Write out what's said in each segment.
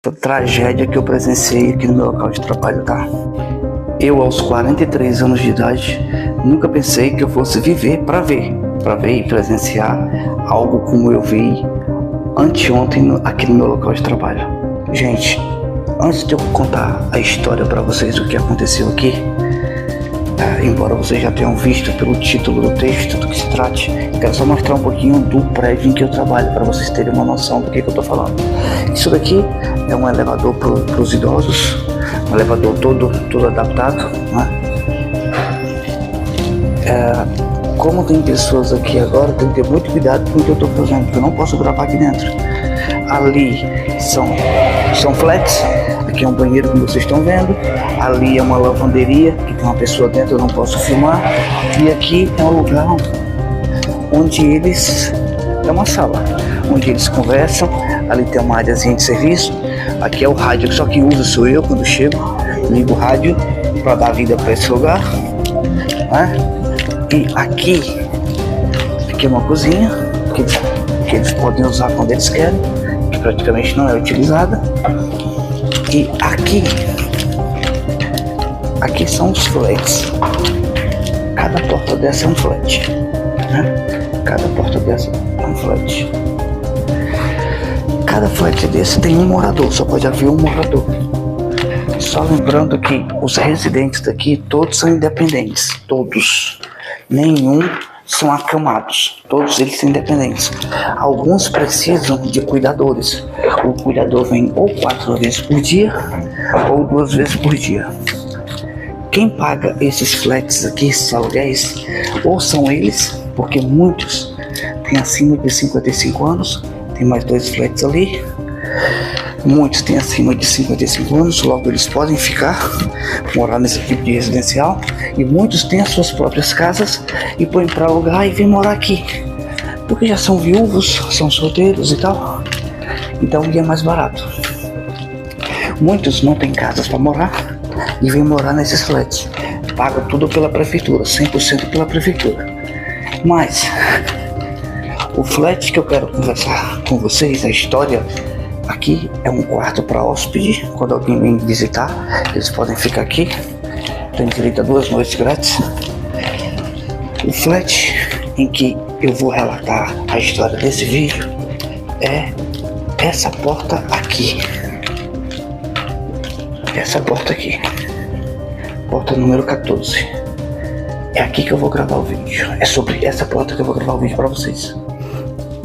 Tragédia que eu presenciei aqui no meu local de trabalho, tá? Eu, aos 43 anos de idade, nunca pensei que eu fosse viver para ver e presenciar algo como eu vi anteontem aqui no meu local de trabalho. Gente, antes de eu contar a história para vocês do que aconteceu aqui, embora vocês já tenham visto pelo título do texto do que se trate, quero só mostrar um pouquinho do prédio em que eu trabalho, para vocês terem uma noção do que eu tô falando. Isso daqui é um elevador para os idosos, um elevador todo adaptado, né? Como tem pessoas aqui agora, tem que ter muito cuidado com o que eu estou fazendo, porque eu não posso gravar aqui dentro. Ali são flats, aqui é um banheiro como vocês estão vendo, ali é uma lavanderia, que tem uma pessoa dentro, eu não posso filmar, e aqui é um lugar onde eles, é uma sala, onde eles conversam, ali tem uma áreazinha de serviço, aqui é o rádio, que só quem usa sou eu quando chego, ligo o rádio para dar vida para esse lugar, né? E aqui é uma cozinha que eles podem usar quando eles querem, que praticamente não é utilizada. E aqui são os flats. Cada porta dessa é um flat, né? Cada porta dessa é um flat. Cada flat desse tem um morador, só pode haver um morador. Só lembrando que os residentes daqui todos são independentes, todos. Nenhum são acamados, todos eles são independentes. Alguns precisam de cuidadores. O cuidador vem ou 4 vezes por dia ou 2 vezes por dia. Quem paga esses flats aqui, esses aluguéis, ou são eles, porque muitos têm acima de 55 anos, tem mais 2 flats ali. Muitos têm acima de 55 anos, logo eles podem morar nesse tipo de residencial. E muitos têm as suas próprias casas e põem para alugar e vêm morar aqui, porque já são viúvos, são solteiros e tal. Então é mais barato. Muitos não têm casas para morar e vêm morar nesses flats. Paga tudo pela prefeitura, 100% pela prefeitura. Mas o flat que eu quero conversar com vocês, a história aqui é um quarto para hóspede. Quando alguém vem visitar, eles podem ficar aqui. Tem direito a 2 noites grátis. O flat em que eu vou relatar a história desse vídeo é essa porta aqui. Essa porta aqui. Porta número 14. É aqui que eu vou gravar o vídeo. É sobre essa porta que eu vou gravar o vídeo para vocês.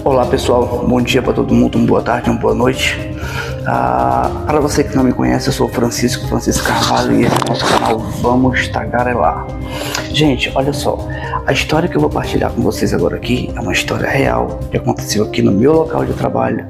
Olá pessoal, bom dia para todo mundo, uma boa tarde, uma boa noite. Para você que não me conhece, eu sou Francisco Carvalho e esse é o nosso canal Vamos Tagarelar. Gente, olha só, a história que eu vou partilhar com vocês agora aqui é uma história real que aconteceu aqui no meu local de trabalho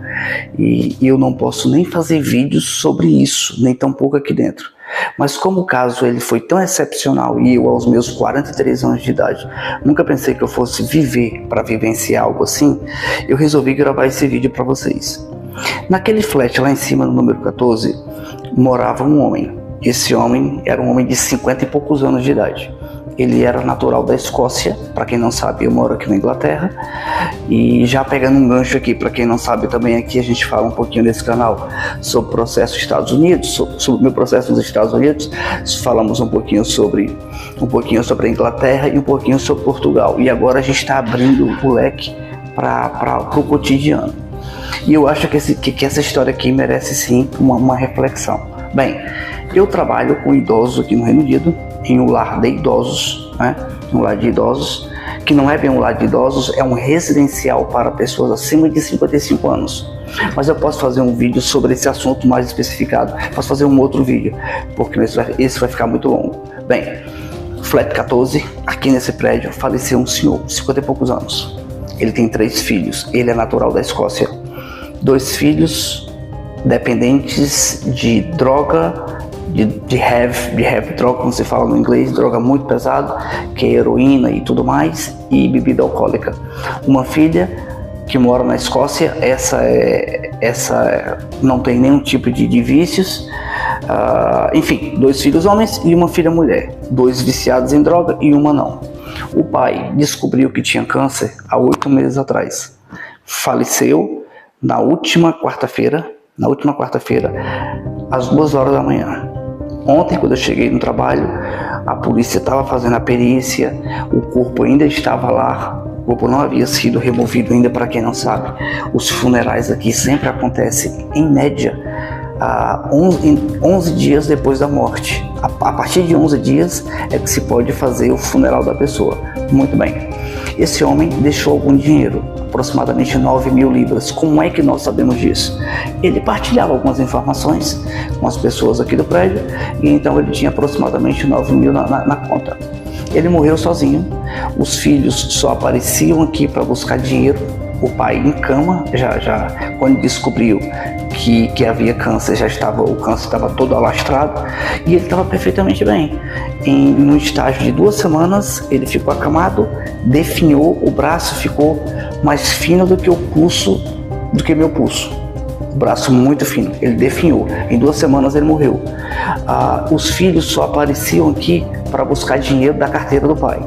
e eu não posso nem fazer vídeos sobre isso, nem tampouco aqui dentro. Mas como o caso ele foi tão excepcional e eu aos meus 43 anos de idade nunca pensei que eu fosse viver para vivenciar algo assim, eu resolvi gravar esse vídeo para vocês. Naquele flat lá em cima no número 14 morava um homem. Esse homem era um homem de 50 e poucos anos de idade. Ele era natural da Escócia, para quem não sabe eu moro aqui na Inglaterra. E já pegando um gancho aqui, para quem não sabe também aqui a gente fala um pouquinho nesse canal sobre o processo dos Estados Unidos, sobre o meu processo nos Estados Unidos. Falamos um pouquinho sobre a Inglaterra e um pouquinho sobre Portugal. E agora a gente está abrindo o leque para o cotidiano. E eu acho que essa história aqui merece sim uma reflexão. Bem, eu trabalho com idosos aqui no Reino Unido, em um lar de idosos, né? Um lar de idosos, que não é bem um lar de idosos, é um residencial para pessoas acima de 55 anos. Mas eu posso fazer um vídeo sobre esse assunto mais especificado, posso fazer um outro vídeo, porque esse vai ficar muito longo. Bem, flat 14, aqui nesse prédio, faleceu um senhor de 50 e poucos anos. Ele tem 3 filhos, ele é natural da Escócia. 2 filhos dependentes de droga, de heavy droga, como se fala no inglês, droga muito pesada, que é heroína e tudo mais, e bebida alcoólica. Uma filha que mora na Escócia, essa não tem nenhum tipo de vícios, enfim, 2 filhos homens e uma filha mulher, 2 viciados em droga e uma não. O pai descobriu que tinha câncer há 8 meses atrás, faleceu na última quarta-feira, na última quarta-feira, às 2 horas da manhã. Ontem, quando eu cheguei no trabalho, a polícia estava fazendo a perícia, o corpo ainda estava lá, o corpo não havia sido removido ainda. Para quem não sabe, os funerais aqui sempre acontecem, em média, 11 dias depois da morte. A partir de 11 dias é que se pode fazer o funeral da pessoa. Muito bem. Esse homem deixou algum dinheiro, aproximadamente 9.000 libras. Como é que nós sabemos disso? Ele partilhava algumas informações com as pessoas aqui do prédio, e então ele tinha aproximadamente 9.000 na conta. Ele morreu sozinho, os filhos só apareciam aqui para buscar dinheiro. O pai em cama, já quando descobriu que havia câncer, o câncer estava todo alastrado, e ele estava perfeitamente bem. No estágio de 2 semanas, ele ficou acamado, definhou, o braço ficou mais fino do que meu pulso. O braço muito fino, ele definhou. Em 2 semanas ele morreu. Os filhos só apareciam aqui para buscar dinheiro da carteira do pai,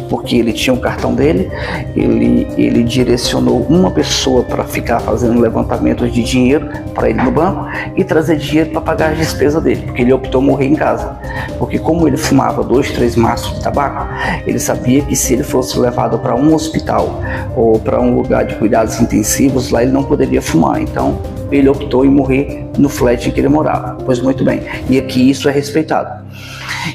porque ele tinha um cartão dele, ele direcionou uma pessoa para ficar fazendo levantamentos de dinheiro para ele no banco e trazer dinheiro para pagar as despesas dele, porque ele optou morrer em casa. Porque como ele fumava 2, 3 maços de tabaco, ele sabia que se ele fosse levado para um hospital ou para um lugar de cuidados intensivos, lá ele não poderia fumar. Então ele optou em morrer no flat em que ele morava. Pois muito bem, e aqui isso é respeitado.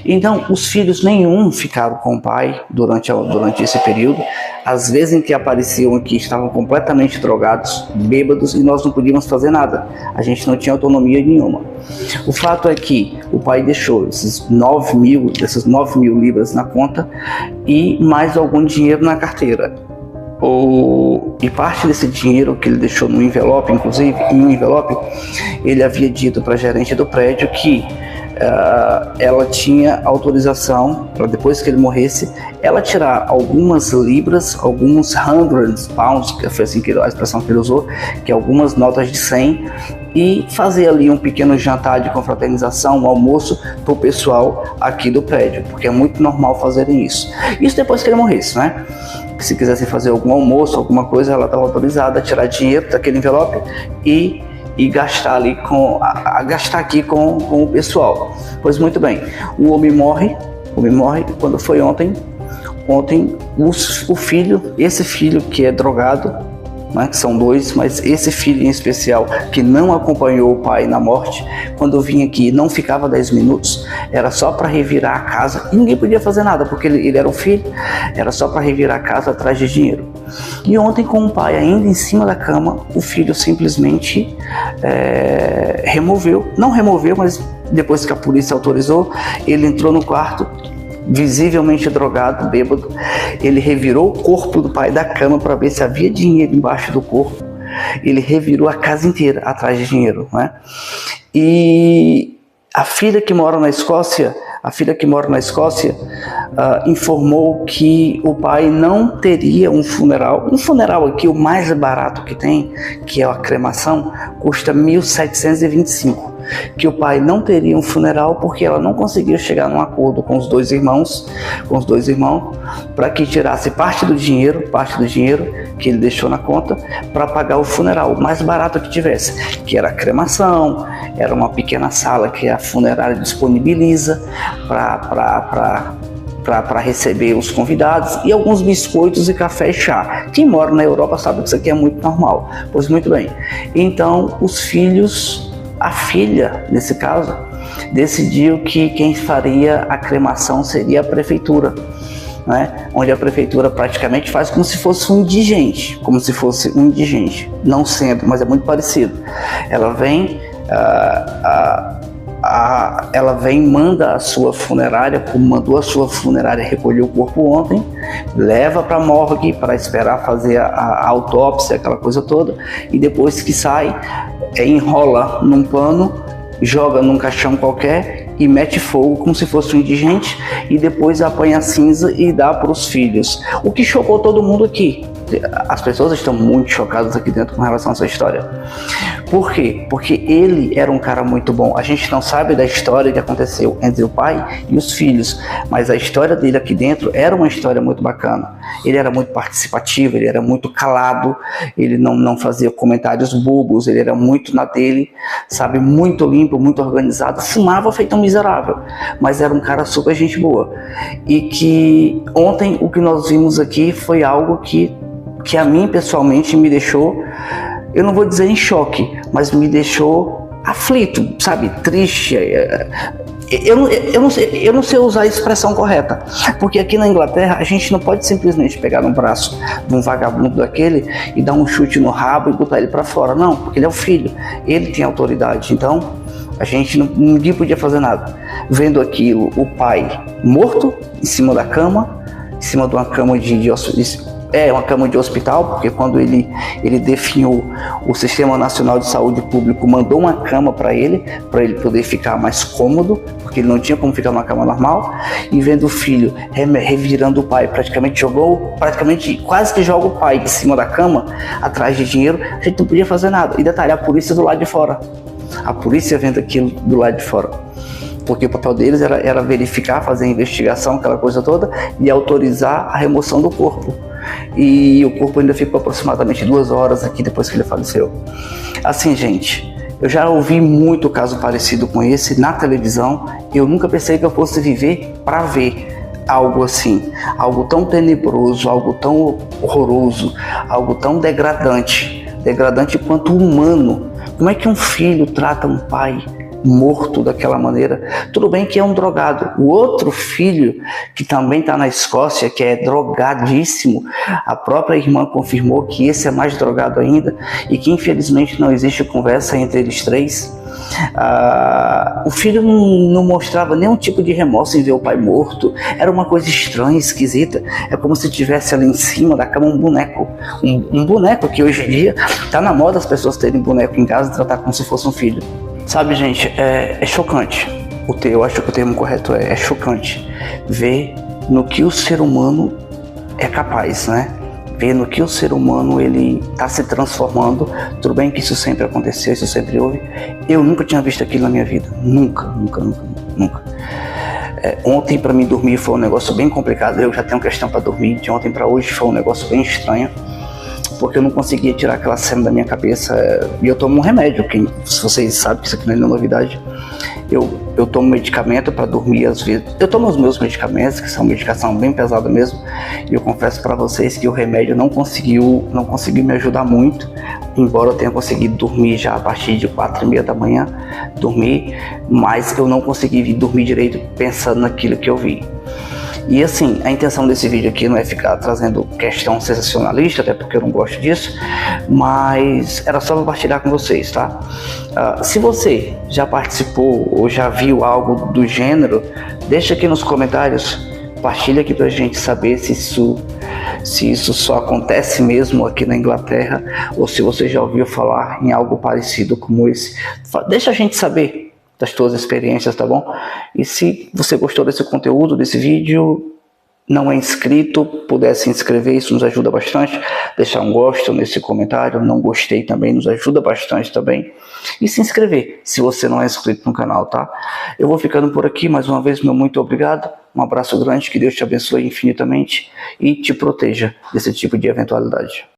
Então, os filhos nenhum ficaram com o pai durante esse período. Às vezes em que apareciam aqui, estavam completamente drogados, bêbados, e nós não podíamos fazer nada. A gente não tinha autonomia nenhuma. O fato é que o pai deixou dessas 9.000 libras na conta e mais algum dinheiro na carteira. E parte desse dinheiro que ele deixou no envelope, inclusive, em um envelope, ele havia dito para a gerente do prédio que ela tinha autorização para, depois que ele morresse, ela tirar algumas libras, alguns 100 pounds, que foi assim a expressão que ele usou, que é algumas notas de 100, e fazer ali um pequeno jantar de confraternização, um almoço para o pessoal aqui do prédio, porque é muito normal fazerem isso. Isso depois que ele morresse, né? Se quisesse fazer algum almoço, alguma coisa, ela estava autorizada a tirar dinheiro daquele envelope e gastar ali gastar aqui com o pessoal. Pois muito bem, o homem morre quando foi ontem o filho, esse filho que é drogado, né, que são 2, mas esse filho em especial que não acompanhou o pai na morte, quando vinha aqui não ficava 10 minutos, era só para revirar a casa, e ninguém podia fazer nada, porque ele era um filho, era só para revirar a casa atrás de dinheiro. E ontem, com o pai ainda em cima da cama, o filho simplesmente não removeu, mas depois que a polícia autorizou, ele entrou no quarto, visivelmente drogado, bêbado. Ele revirou o corpo do pai da cama para ver se havia dinheiro embaixo do corpo. Ele revirou a casa inteira atrás de dinheiro, né? E a filha que mora na Escócia, informou que o pai não teria um funeral. Um funeral aqui, o mais barato que tem, que é a cremação, custa 1.725. Que o pai não teria um funeral porque ela não conseguiu chegar num acordo com os dois irmãos, para que tirasse parte do dinheiro que ele deixou na conta para pagar o funeral, o mais barato que tivesse, que era a cremação, era uma pequena sala que a funerária disponibiliza para receber os convidados, e alguns biscoitos e café e chá. Quem mora na Europa sabe que isso aqui é muito normal. Pois muito bem, então os filhos, a filha, nesse caso, decidiu que quem faria a cremação seria a prefeitura, né? Onde a prefeitura praticamente faz como se fosse um indigente, não sendo, mas é muito parecido. Ela vem, manda a sua funerária, como mandou a sua funerária recolher o corpo ontem, leva para a morgue para esperar fazer a autópsia, aquela coisa toda, e depois que sai, enrola num pano, joga num caixão qualquer e mete fogo como se fosse um indigente, e depois apanha a cinza e dá para os filhos. O que chocou todo mundo aqui. As pessoas estão muito chocadas aqui dentro com relação a essa história. Por quê? Porque ele era um cara muito bom. A gente não sabe da história que aconteceu entre o pai e os filhos, mas a história dele aqui dentro era uma história muito bacana. Ele era muito participativo, ele era muito calado, ele não fazia comentários bobos, ele era muito na dele, sabe, muito limpo, muito organizado, fumava feito um miserável, mas era um cara super gente boa. E que ontem o que nós vimos aqui foi algo que a mim pessoalmente me deixou, eu não vou dizer em choque, mas me deixou aflito, sabe, triste. Eu não sei usar a expressão correta, porque aqui na Inglaterra a gente não pode simplesmente pegar no braço de um vagabundo daquele e dar um chute no rabo e botar ele para fora, não, porque ele é o filho, ele tem autoridade, então a gente ninguém podia fazer nada. Vendo aquilo, o pai morto em cima da cama, em cima de uma cama uma cama de hospital, porque quando ele definhou, o Sistema Nacional de Saúde Público mandou uma cama para ele poder ficar mais cômodo, porque ele não tinha como ficar numa cama normal. E vendo o filho revirando o pai, quase que joga o pai de cima da cama, atrás de dinheiro, a gente não podia fazer nada. E detalhe, a polícia do lado de fora. A polícia vendo aquilo do lado de fora. Porque o papel deles era verificar, fazer a investigação, aquela coisa toda, e autorizar a remoção do corpo. E o corpo ainda ficou aproximadamente 2 horas aqui depois que ele faleceu. Assim, gente, eu já ouvi muito caso parecido com esse na televisão. Eu nunca pensei que eu fosse viver para ver algo assim, algo tão tenebroso, algo tão horroroso, algo tão degradante quanto humano. Como é que um filho trata um pai morto daquela maneira? Tudo bem que é um drogado. O outro filho, que também está na Escócia, que é drogadíssimo, a própria irmã confirmou que esse é mais drogado ainda e que infelizmente não existe conversa entre eles três. O filho não mostrava nenhum tipo de remorso em ver o pai morto. Era uma coisa estranha, esquisita. É como se tivesse ali em cima da cama um boneco. Um boneco que hoje em dia está na moda as pessoas terem boneco em casa e tratar como se fosse um filho. Sabe, gente, é chocante. Eu acho que o termo correto é chocante. Ver no que o ser humano é capaz, né? Ver no que o ser humano ele está se transformando. Tudo bem que isso sempre aconteceu, isso sempre houve. Eu nunca tinha visto aquilo na minha vida. Nunca. Ontem para mim dormir foi um negócio bem complicado. Eu já tenho questão para dormir. De ontem para hoje foi um negócio bem estranho, porque eu não conseguia tirar aquela cena da minha cabeça. E eu tomo um remédio, se vocês sabem que isso aqui não é novidade. Eu tomo medicamento para dormir às vezes. Eu tomo os meus medicamentos, que são medicação bem pesada mesmo, e eu confesso para vocês que o remédio não conseguiu me ajudar muito, embora eu tenha conseguido dormir já a partir de 4h30 da manhã, mas eu não consegui dormir direito pensando naquilo que eu vi. E assim, a intenção desse vídeo aqui não é ficar trazendo questão sensacionalista, até porque eu não gosto disso, mas era só compartilhar com vocês, tá? Se você já participou ou já viu algo do gênero, deixa aqui nos comentários, compartilha aqui pra gente saber se isso só acontece mesmo aqui na Inglaterra, ou se você já ouviu falar em algo parecido como esse. Deixa a gente saber das tuas experiências, tá bom? E se você gostou desse conteúdo, desse vídeo, não é inscrito, puder se inscrever, isso nos ajuda bastante. Deixar um gosto nesse comentário, não gostei também, nos ajuda bastante também. E se inscrever, se você não é inscrito no canal, tá? Eu vou ficando por aqui, mais uma vez, meu muito obrigado. Um abraço grande, que Deus te abençoe infinitamente e te proteja desse tipo de eventualidade.